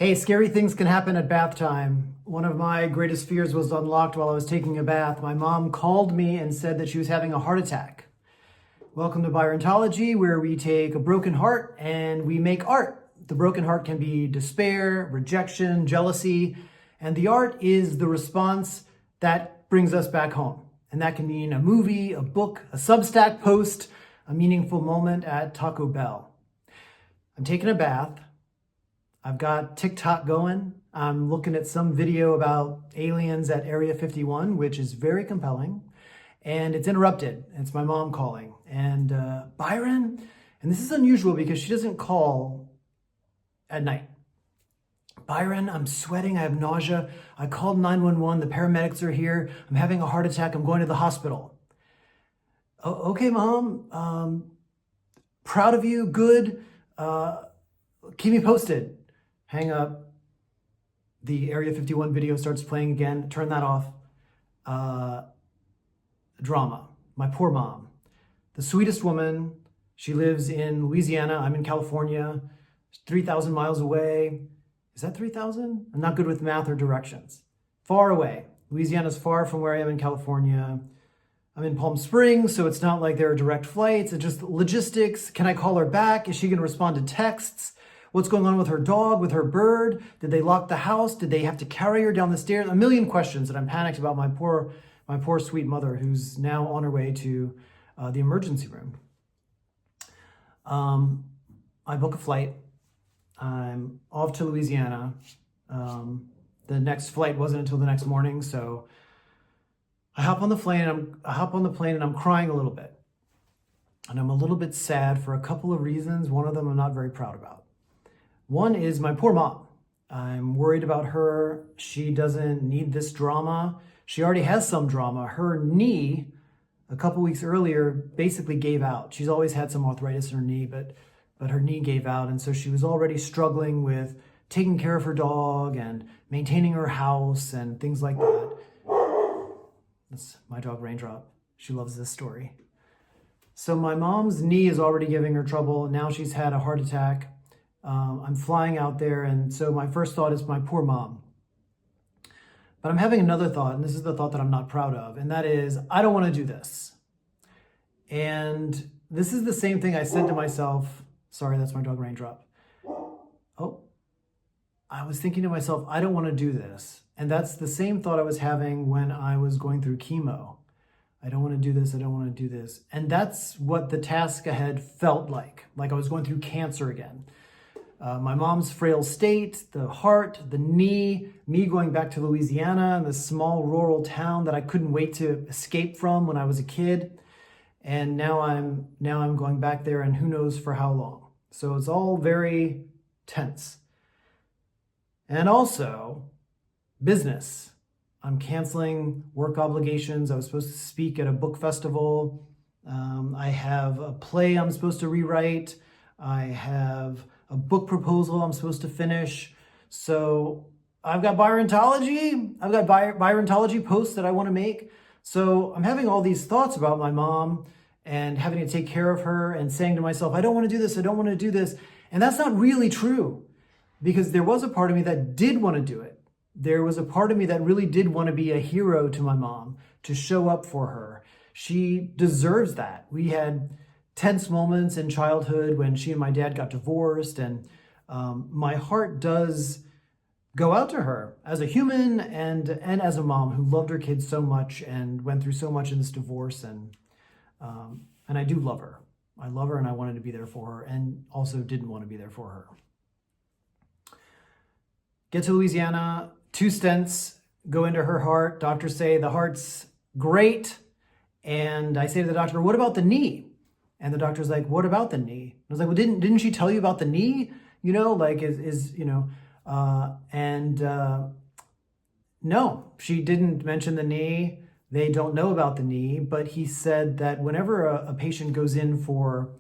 Hey, scary things can happen at bath time. One of my greatest fears was unlocked while I was taking a bath. My mom called me and said that she was having a heart attack. Welcome to Byrontology, where we take a broken heart and we make art. The broken heart can be despair, rejection, jealousy, and the art is the response that brings us back home. And that can mean a movie, a book, a Substack post, a meaningful moment at Taco Bell. I'm taking a bath. I've got TikTok going. I'm looking at some video about aliens at Area 51, which is very compelling. And it's interrupted. It's my mom calling. And Byron, and this is unusual because she doesn't call at night. Byron, I'm sweating. I have nausea. I called 911. The paramedics are here. I'm having a heart attack. I'm going to the hospital. Oh, okay, Mom. Proud of you. Good. Keep me posted. Hang up. The Area 51 video starts playing again. Turn that off. Drama. My poor mom. The sweetest woman. She lives in Louisiana. I'm in California. 3,000 miles away. Is that 3,000? I'm not good with math or directions. Far away. Louisiana's far from where I am in California. I'm in Palm Springs, so it's not like there are direct flights. It's just logistics. Can I call her back? Is she going to respond to texts? What's going on with her dog, with her bird? Did they lock the house? Did they have to carry her down the stairs? A million questions, and I'm panicked about my poor sweet mother, who's now on her way to the emergency room. I book a flight. I'm off to Louisiana. The next flight wasn't until the next morning, so I hop on the plane and I'm crying a little bit. And I'm a little bit sad for a couple of reasons. One of them I'm not very proud about. One is my poor mom. I'm worried about her. She doesn't need this drama. She already has some drama. Her knee, a couple weeks earlier, basically gave out. She's always had some arthritis in her knee, but her knee gave out. And so she was already struggling with taking care of her dog and maintaining her house and things like that. That's my dog Raindrop. She loves this story. So my mom's knee is already giving her trouble. Now she's had a heart attack. I'm flying out there, and so my first thought is my poor mom. But I'm having another thought, and this is the thought that I'm not proud of, and that is, I don't want to do this. And this is the same thing I said to myself. Sorry, that's my dog Raindrop. Oh, I was thinking to myself, I don't want to do this. And that's the same thought I was having when I was going through chemo. I don't want to do this. I don't want to do this. And that's what the task ahead felt like I was going through cancer again. My mom's frail state, the heart, the knee, me going back to Louisiana and this small rural town that I couldn't wait to escape from when I was a kid. And now I'm going back there, and who knows for how long. So it's all very tense. And also business. I'm canceling work obligations. I was supposed to speak at a book festival. I have a play I'm supposed to rewrite. I have a book proposal I'm supposed to finish. So I've got Byrontology. I've got Byrontology posts that I want to make. So I'm having all these thoughts about my mom and having to take care of her and saying to myself, I don't want to do this. I don't want to do this. And that's not really true, because there was a part of me that did want to do it. There was a part of me that really did want to be a hero to my mom, to show up for her. She deserves that. We had tense moments in childhood when she and my dad got divorced, and my heart does go out to her as a human and as a mom who loved her kids so much and went through so much in this divorce, and I do love her. I love her, and I wanted to be there for her, and also didn't want to be there for her. Get to Louisiana, 2 stents go into her heart. Doctors say the heart's great, and I say to the doctor, what about the knee? And the doctor's like, what about the knee? I was like, well, didn't she tell you about the knee? You know, like no, she didn't mention the knee. They don't know about the knee, but he said that whenever a patient goes in for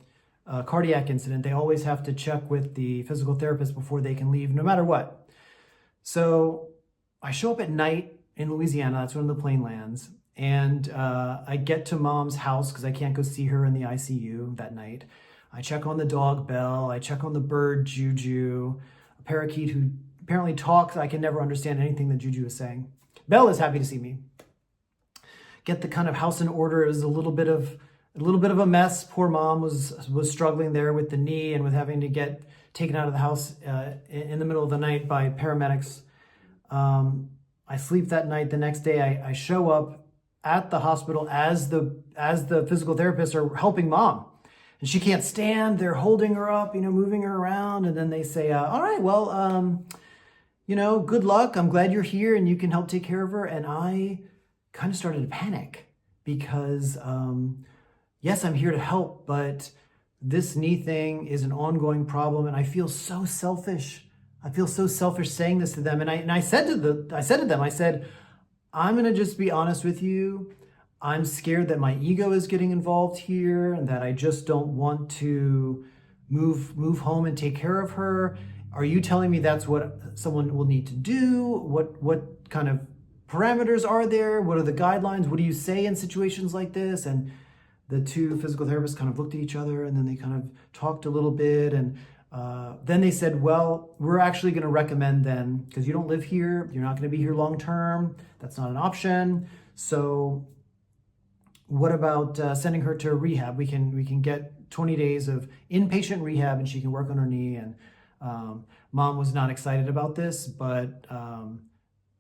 a cardiac incident, they always have to check with the physical therapist before they can leave, no matter what. So I show up at night in Louisiana. That's when the plane lands. And I get to mom's house because I can't go see her in the ICU that night. I check on the dog Belle. I check on the bird Juju, a parakeet who apparently talks. I can never understand anything that Juju is saying. Belle is happy to see me. Get the kind of house in order. It was a little bit of a mess. Poor mom was struggling there with the knee and with having to get taken out of the house in the middle of the night by paramedics. I sleep that night. The next day, I show up at the hospital as the physical therapists are helping mom, and she can't stand. They're holding her up, moving her around, and then they say, "All right, well, good luck. I'm glad you're here, and you can help take care of her." And I kind of started to panic because, yes, I'm here to help, but this knee thing is an ongoing problem, and I feel so selfish. I feel so selfish saying this to them. And I said to them, I'm going to just be honest with you. I'm scared that my ego is getting involved here and that I just don't want to move home and take care of her. Are you telling me that's what someone will need to do? What kind of parameters are there? What are the guidelines? What do you say in situations like this? And the two physical therapists kind of looked at each other, and then they kind of talked a little bit, and then they said, well, we're actually going to recommend then, because you don't live here, you're not going to be here long term, that's not an option. So what about sending her to rehab? We can get 20 days of inpatient rehab, and she can work on her knee. And mom was not excited about this, but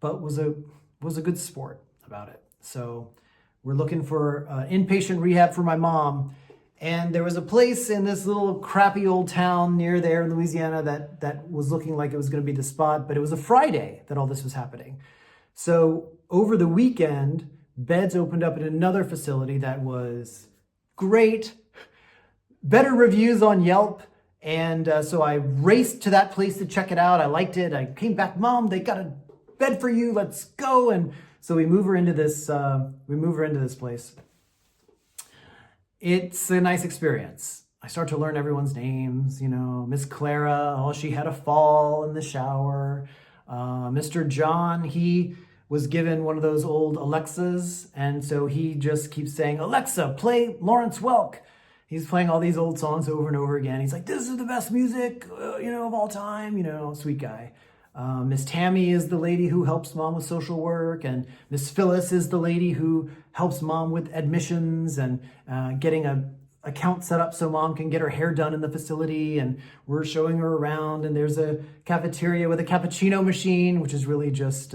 was a good sport about it. So we're looking for inpatient rehab for my mom. And there was a place in this little crappy old town near there in Louisiana that was looking like it was going to be the spot, but it was a Friday that all this was happening. So over the weekend, beds opened up at another facility that was great, better reviews on Yelp. And so I raced to that place to check it out. I liked it. I came back, Mom, they got a bed for you. Let's go. And so we move her into this place. It's a nice experience. I start to learn everyone's names, Miss Clara, she had a fall in the shower. Mr. John, he was given one of those old Alexas, and so he just keeps saying, Alexa, play Lawrence Welk. He's playing all these old songs over and over again. He's like, this is the best music, of all time, sweet guy. Miss Tammy is the lady who helps mom with social work, and Miss Phyllis is the lady who helps mom with admissions and getting a account set up so mom can get her hair done in the facility. And we're showing her around, and there's a cafeteria with a cappuccino machine, which is really just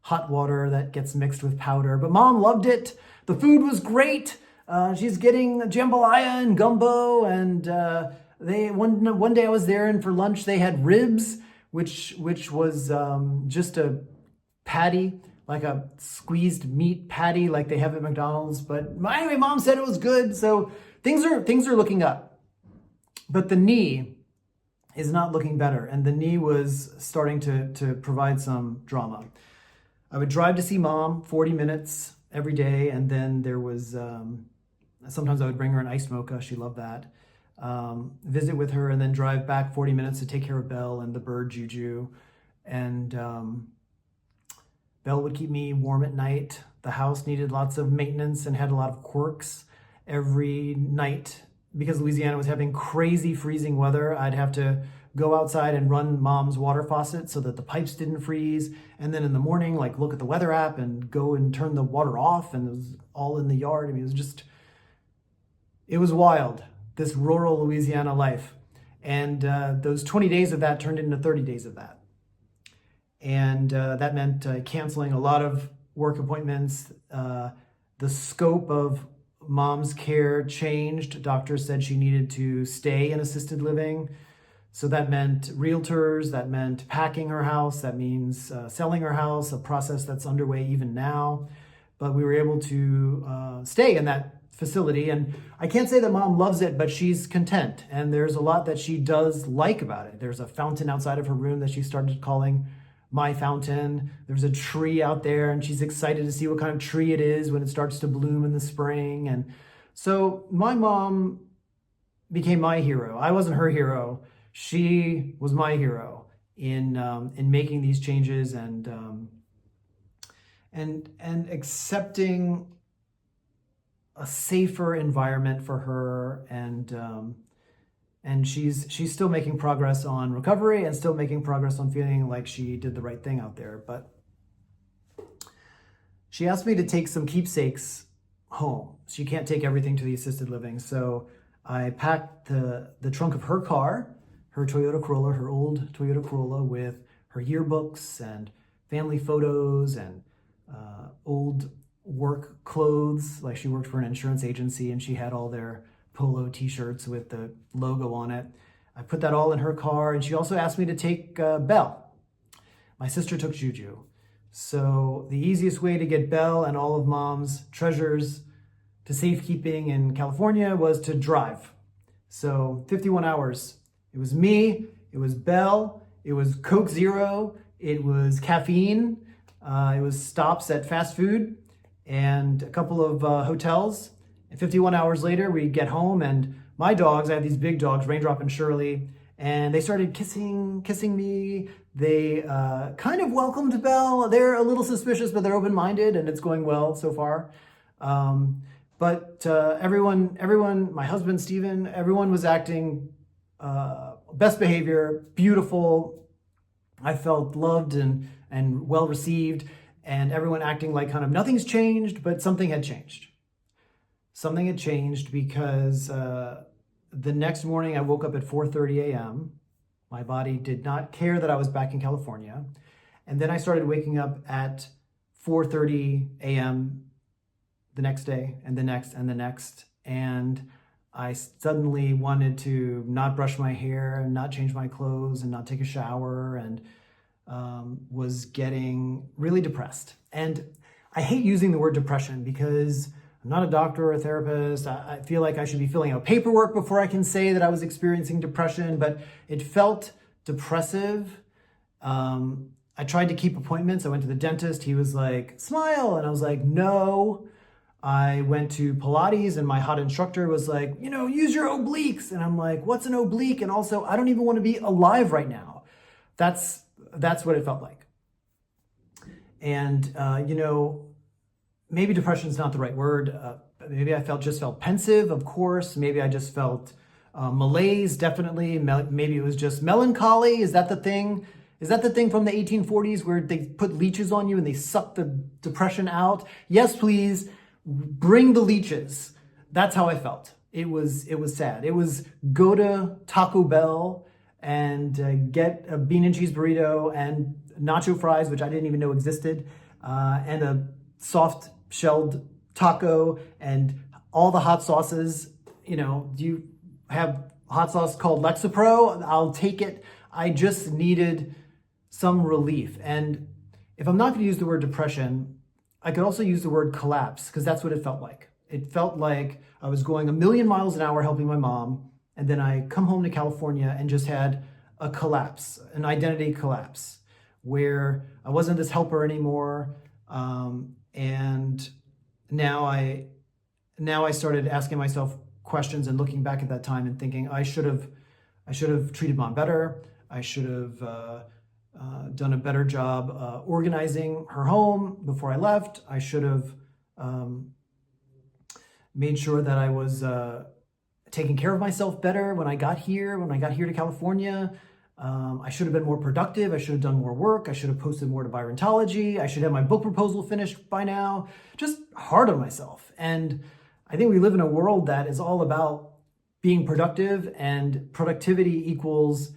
hot water that gets mixed with powder. But mom loved it. The food was great. She's getting jambalaya and gumbo, and one day I was there, and for lunch they had ribs, which was just a patty, like a squeezed meat patty like they have at McDonald's. But anyway, mom said it was good, so things are looking up. But the knee is not looking better, and the knee was starting to provide some drama. I would drive to see mom 40 minutes every day, and then there was sometimes I would bring her an iced mocha. She loved that. Visit with her, and then drive back 40 minutes to take care of Belle and the bird Juju. And Belle would keep me warm at night. The house needed lots of maintenance and had a lot of quirks. Every night, because Louisiana was having crazy freezing weather, I'd have to go outside and run mom's water faucet so that the pipes didn't freeze. And then in the morning, look at the weather app and go and turn the water off. And it was all in the yard. I mean, it was wild, this rural Louisiana life. And those 20 days of that turned into 30 days of that. And that meant canceling a lot of work appointments. The scope of mom's care changed. Doctors said she needed to stay in assisted living. So that meant realtors, that meant packing her house, that means selling her house, a process that's underway even now. But we were able to stay in that facility. And I can't say that mom loves it, but she's content. And there's a lot that she does like about it. There's a fountain outside of her room that she started calling my fountain. There's a tree out there, and she's excited to see what kind of tree it is when it starts to bloom in the spring. And so my mom became my hero. I wasn't her hero. She was my hero in making these changes and accepting a safer environment for her, and And she's still making progress on recovery and still making progress on feeling like she did the right thing out there. But she asked me to take some keepsakes home. She can't take everything to the assisted living. So I packed the trunk of her car, her Toyota Corolla, her old Toyota Corolla, with her yearbooks and family photos and old work clothes. Like, she worked for an insurance agency and she had all their polo t-shirts with the logo on it. I put that all in her car, and she also asked me to take Belle. My sister took Juju. So the easiest way to get Belle and all of Mom's treasures to safekeeping in California was to drive. So 51 hours. It was me, it was Belle, it was Coke Zero, it was caffeine, it was stops at fast food and a couple of hotels. And 51 hours later, we get home, and my dogs, I have these big dogs, Raindrop and Shirley, and they started kissing me. They kind of welcomed Belle. They're a little suspicious, but they're open-minded, and it's going well so far. But everyone, my husband, Steven, everyone was acting best behavior, beautiful. I felt loved and well received, and everyone acting like kind of nothing's changed, but something had changed. Something had changed because the next morning I woke up at 4:30 a.m. My body did not care that I was back in California. And then I started waking up at 4:30 a.m. the next day, and the next and the next. And I suddenly wanted to not brush my hair and not change my clothes and not take a shower, and was getting really depressed. And I hate using the word depression because I'm not a doctor or a therapist. I feel like I should be filling out paperwork before I can say that I was experiencing depression, but it felt depressive. I tried to keep appointments. I went to the dentist. He was like, smile. And I was like, no. I went to Pilates, and my hot instructor was like, use your obliques. And I'm like, what's an oblique? And also, I don't even want to be alive right now. That's what it felt like. And, maybe depression is not the right word. Maybe I just felt pensive, of course. Maybe I just felt malaise, definitely. Maybe it was just melancholy. Is that the thing? Is that the thing from the 1840s where they put leeches on you and they suck the depression out? Yes, please. Bring the leeches. That's how I felt. It was sad. It was go to Taco Bell and get a bean and cheese burrito and nacho fries, which I didn't even know existed, and a soft shelled taco and all the hot sauces. Do you have hot sauce called Lexapro? I'll take it. I just needed some relief. And if I'm not going to use the word depression, I could also use the word collapse, because that's what it felt like. It felt like I was going a million miles an hour helping my mom, and then I come home to California and just had a collapse, an identity collapse, where I wasn't this helper anymore. And now I started asking myself questions and looking back at that time and thinking I should have treated Mom better. I should have done a better job organizing her home before I left. I should have made sure that I was taking care of myself better when I got here to California. I should have been more productive. I should have done more work. I should have posted more to Byrontology. I should have my book proposal finished by now. Just hard on myself. And I think we live in a world that is all about being productive, and productivity equals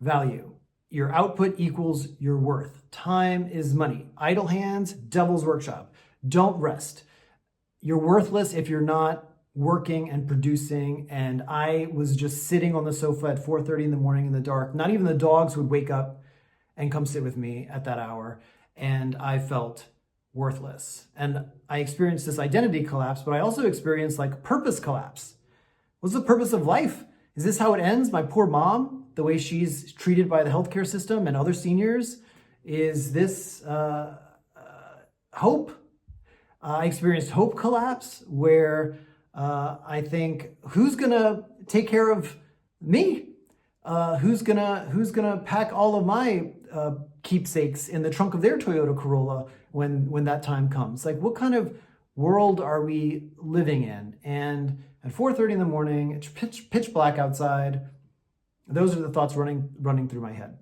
value. Your output equals your worth. Time is money. Idle hands, devil's workshop. Don't rest. You're worthless if you're not working and producing. And I was just sitting on the sofa at 4:30 in the morning in the dark. Not even the dogs would wake up and come sit with me at that hour. And I felt worthless. And I experienced this identity collapse, but I also experienced like purpose collapse. What's the purpose of life? Is this how it ends? My poor mom, the way she's treated by the healthcare system and other seniors? Is this hope? I experienced hope collapse, where I think, who's gonna take care of me? Who's gonna pack all of my keepsakes in the trunk of their Toyota Corolla when that time comes? Like, what kind of world are we living in? And at 4:30 in the morning. It's pitch black outside. Those are the thoughts running through my head.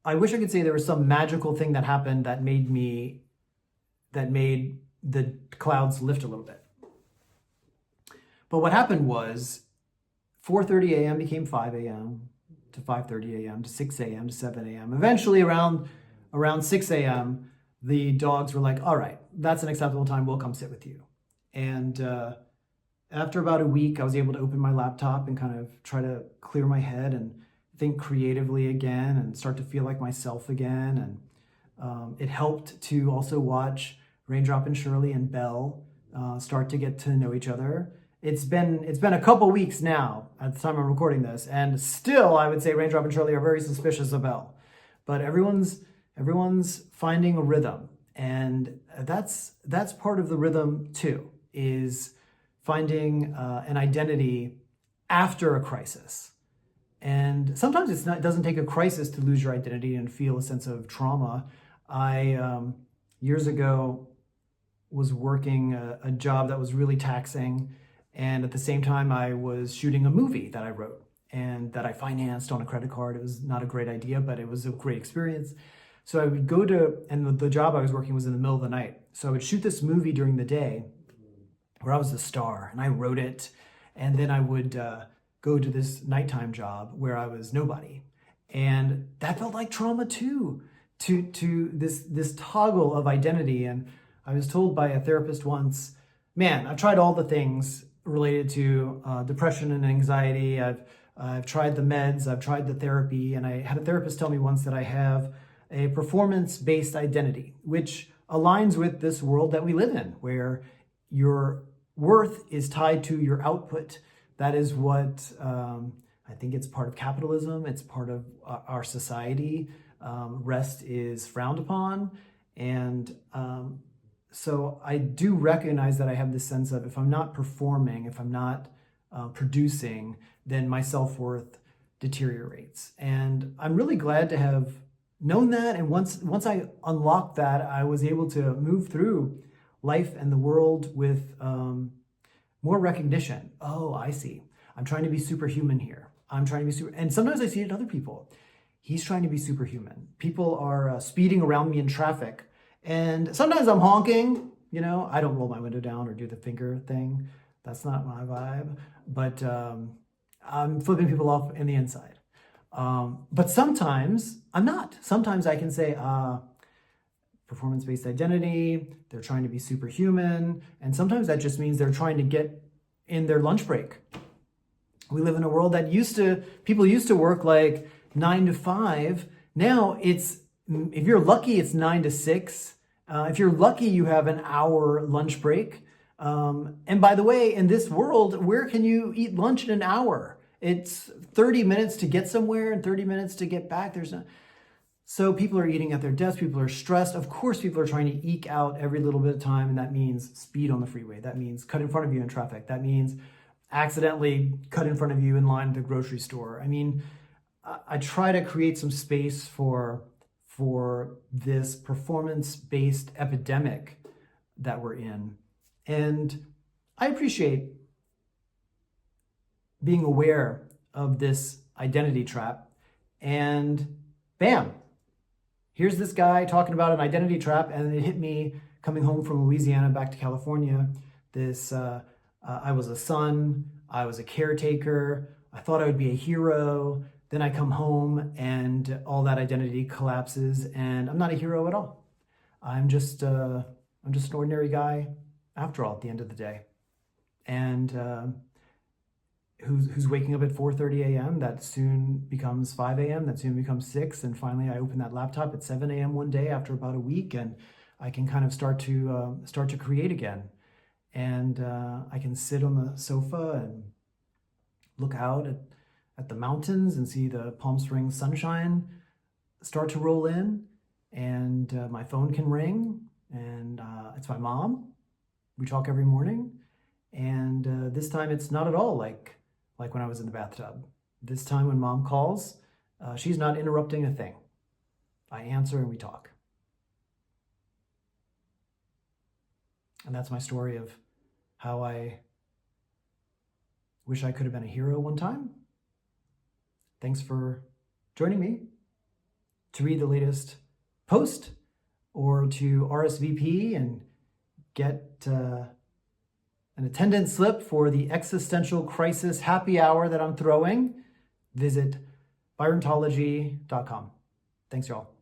I wish I could say there was some magical thing that happened that made the clouds lift a little bit. But what happened was 4:30 a.m. became 5 a.m. to 5:30 a.m. to 6 a.m. to 7 a.m. Eventually around 6 a.m., the dogs were like, all right, that's an acceptable time. We'll come sit with you. And after about a week, I was able to open my laptop and kind of try to clear my head and think creatively again and start to feel like myself again. And it helped to also watch Raindrop and Shirley and Belle start to get to know each other. It's been a couple weeks now at the time I'm recording this, and still I would say Raindrop and Shirley are very suspicious of Belle. But everyone's finding a rhythm, and that's part of the rhythm too, is finding an identity after a crisis. And sometimes it doesn't take a crisis to lose your identity and feel a sense of trauma. I years ago was working a job that was really taxing, and at the same time I was shooting a movie that I wrote and that I financed on a credit card. It was not a great idea, but it was a great experience. So I would go to, and the job I was working was in the middle of the night. So I would shoot this movie during the day where I was the star and I wrote it. And then I would go to this nighttime job where I was nobody. And that felt like trauma too, to this toggle of identity. And I was told by a therapist once, man, I've tried all the things related to depression and anxiety. I've tried the meds, I've tried the therapy, and I had a therapist tell me once that I have a performance-based identity, which aligns with this world that we live in, where your worth is tied to your output. That is what I think it's part of capitalism. It's part of our society. Rest is frowned upon. And so I do recognize that I have this sense of, if I'm not performing, if I'm not producing, then my self-worth deteriorates. And I'm really glad to have known that. And once I unlocked that, I was able to move through life and the world with more recognition. Oh, I see. I'm trying to be superhuman here. I'm trying to be super. And sometimes I see it in other people. He's trying to be superhuman. People are speeding around me in traffic. And sometimes I'm honking, I don't roll my window down or do the finger thing. That's not my vibe. But I'm flipping people off in the inside. But sometimes I'm not. Sometimes I can say, performance-based identity, they're trying to be superhuman. And sometimes that just means they're trying to get in their lunch break. We live in a world that people used to work like 9 to 5. Now if you're lucky, it's 9 to 6. If you're lucky, you have an hour lunch break. And by the way, in this world, where can you eat lunch in an hour? It's 30 minutes to get somewhere and 30 minutes to get back. So people are eating at their desk. People are stressed. Of course, people are trying to eke out every little bit of time. And that means speed on the freeway. That means cut in front of you in traffic. That means accidentally cut in front of you in line at the grocery store. I mean, I try to create some space for this performance-based epidemic that we're in. And I appreciate being aware of this identity trap. And bam, here's this guy talking about an identity trap, and it hit me coming home from Louisiana back to California. I was a son, I was a caretaker, I thought I would be a hero. Then I come home and all that identity collapses, and I'm not a hero at all. I'm just an ordinary guy after all at the end of the day. And who's waking up at 4:30 a.m. That soon becomes 5 a.m. That soon becomes 6. And finally I open that laptop at 7 a.m. one day after about a week, and I can kind of start to create again. And I can sit on the sofa and look out at the mountains and see the Palm Springs sunshine start to roll in, and my phone can ring, and it's my mom. We talk every morning, and this time it's not at all like when I was in the bathtub. This time when mom calls, she's not interrupting a thing. I answer and we talk. And that's my story of how I wish I could have been a hero one time. Thanks for joining me. To read the latest post or to RSVP and get an attendance slip for the existential crisis happy hour that I'm throwing, visit Byrontology.com. Thanks, y'all.